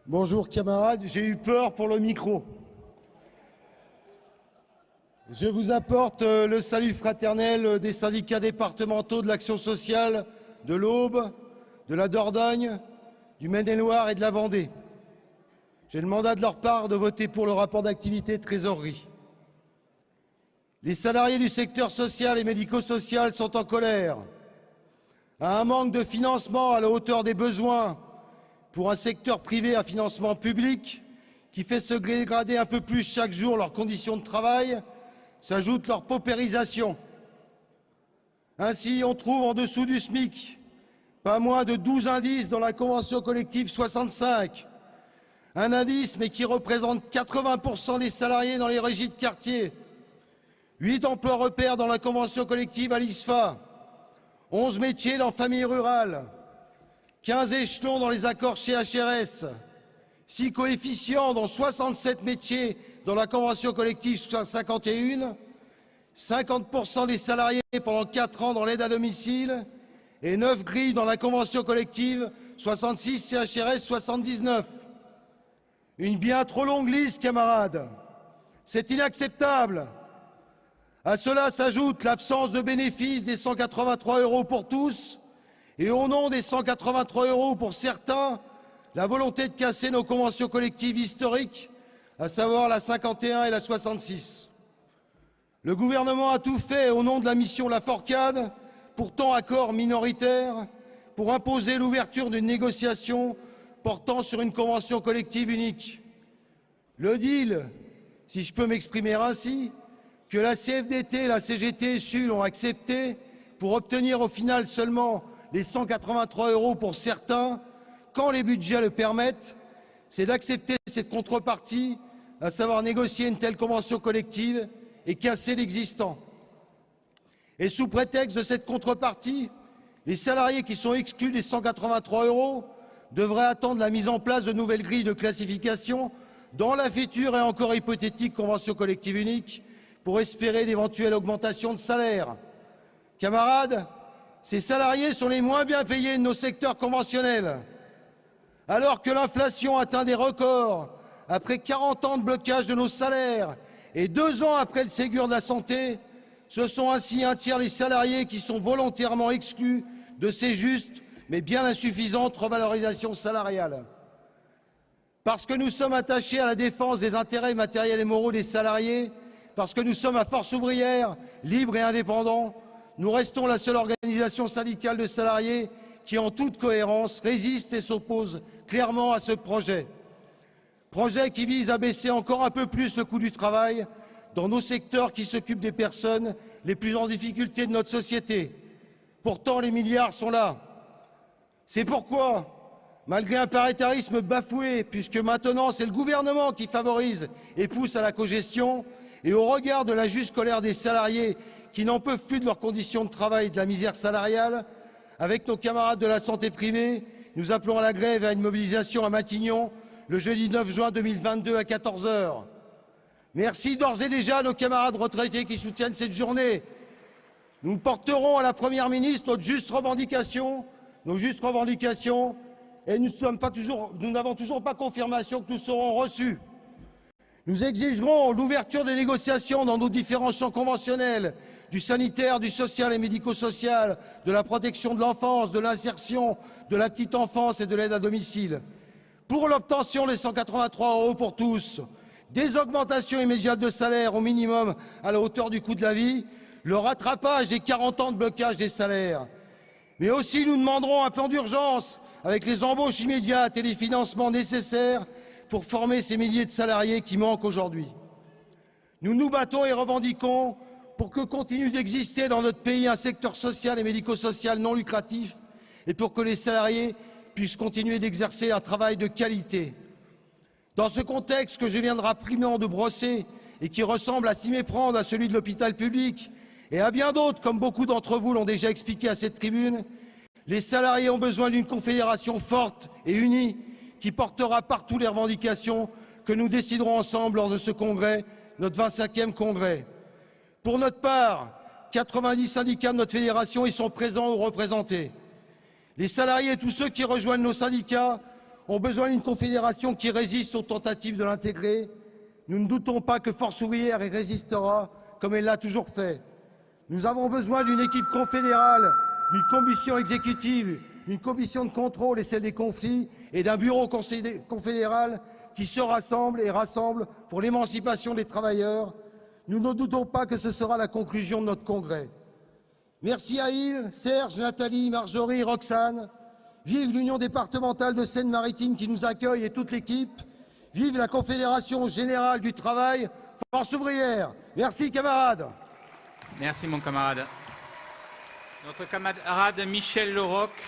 Bonjour camarades, j'ai eu peur pour le micro. Je vous apporte le salut fraternel des syndicats départementaux de l'action sociale de l'Aube, de la Dordogne, du Maine-et-Loire et de la Vendée. J'ai le mandat de leur part de voter pour le rapport d'activité de trésorerie. Les salariés du secteur social et médico-social sont en colère. À un manque de financement à la hauteur des besoins pour un secteur privé à financement public qui fait se dégrader un peu plus chaque jour leurs conditions de travail, s'ajoute leur paupérisation. Ainsi, on trouve en dessous du SMIC pas moins de 12 indices dans la convention collective 65. Un indice, mais qui représente 80% des salariés dans les régies de quartier. 8 emplois repères dans la convention collective à l'ISFA. 11 métiers dans famille rurale. 15 échelons dans les accords chez HRS. 6 coefficients dans 67 métiers dans la convention collective 51. 50% des salariés pendant 4 ans dans l'aide à domicile. Et 9 grilles dans la convention collective 66 CHRS 79. Une bien trop longue liste, camarades. C'est inacceptable. À cela s'ajoute l'absence de bénéfice des 183 € pour tous et au nom des 183 € pour certains, la volonté de casser nos conventions collectives historiques, à savoir la 51 et la 66. Le gouvernement a tout fait au nom de la mission Laforcade, pourtant accord minoritaire, pour imposer l'ouverture d'une négociation portant sur une convention collective unique. Le deal, si je peux m'exprimer ainsi, que la CFDT et la CGT et SUL ont accepté pour obtenir au final seulement les 183 € pour certains, quand les budgets le permettent, c'est d'accepter cette contrepartie, à savoir négocier une telle convention collective et casser l'existant. Et sous prétexte de cette contrepartie, les salariés qui sont exclus des 183 € devraient attendre la mise en place de nouvelles grilles de classification dans la future et encore hypothétique convention collective unique pour espérer d'éventuelles augmentations de salaire. Camarades, ces salariés sont les moins bien payés de nos secteurs conventionnels. Alors que l'inflation atteint des records, après 40 ans de blocage de nos salaires et 2 ans après le Ségur de la santé, ce sont ainsi un tiers des salariés qui sont volontairement exclus de ces justes mais bien insuffisantes revalorisations salariales. Parce que nous sommes attachés à la défense des intérêts matériels et moraux des salariés, parce que nous sommes à force ouvrière, libres et indépendants, nous restons la seule organisation syndicale de salariés qui, en toute cohérence, résiste et s'oppose clairement à ce projet. Projet qui vise à baisser encore un peu plus le coût du travail dans nos secteurs qui s'occupent des personnes les plus en difficulté de notre société. Pourtant, les milliards sont là. C'est pourquoi, malgré un paritarisme bafoué, puisque maintenant c'est le gouvernement qui favorise et pousse à la cogestion, et au regard de la juste colère des salariés qui n'en peuvent plus de leurs conditions de travail et de la misère salariale, avec nos camarades de la santé privée, nous appelons à la grève et à une mobilisation à Matignon le jeudi 9 juin 2022 à 14 h. Merci d'ores et déjà à nos camarades retraités qui soutiennent cette journée. Nous porterons à la Première ministre nos justes revendications, et nous n'avons toujours pas confirmation que nous serons reçus. Nous exigerons l'ouverture des négociations dans nos différents champs conventionnels, du sanitaire, du social et médico-social, de la protection de l'enfance, de l'insertion, de la petite enfance et de l'aide à domicile. Pour l'obtention des 183 € pour tous, des augmentations immédiates de salaire au minimum à la hauteur du coût de la vie, le rattrapage des 40 ans de blocage des salaires. Mais aussi nous demanderons un plan d'urgence avec les embauches immédiates et les financements nécessaires pour former ces milliers de salariés qui manquent aujourd'hui. Nous nous battons et revendiquons pour que continue d'exister dans notre pays un secteur social et médico-social non lucratif et pour que les salariés puissent continuer d'exercer un travail de qualité. Dans ce contexte que je viens rapidement de brosser et qui ressemble à s'y méprendre à celui de l'hôpital public et à bien d'autres, comme beaucoup d'entre vous l'ont déjà expliqué à cette tribune, les salariés ont besoin d'une confédération forte et unie qui portera partout les revendications que nous déciderons ensemble lors de ce congrès, notre 25e congrès. Pour notre part, 90 syndicats de notre fédération y sont présents ou représentés. Les salariés et tous ceux qui rejoignent nos syndicats ont besoin d'une confédération qui résiste aux tentatives de l'intégrer. Nous ne doutons pas que Force ouvrière y résistera, comme elle l'a toujours fait. Nous avons besoin d'une équipe confédérale, d'une commission exécutive, d'une commission de contrôle et celle des conflits, et d'un bureau confédéral qui se rassemble et rassemble pour l'émancipation des travailleurs. Nous ne doutons pas que ce sera la conclusion de notre congrès. Merci à Yves, Serge, Nathalie, Marjorie, Roxane. Vive l'Union départementale de Seine-Maritime qui nous accueille et toute l'équipe. Vive la Confédération générale du travail, Force ouvrière. Merci camarades. Merci mon camarade. Notre camarade Michel Leroc.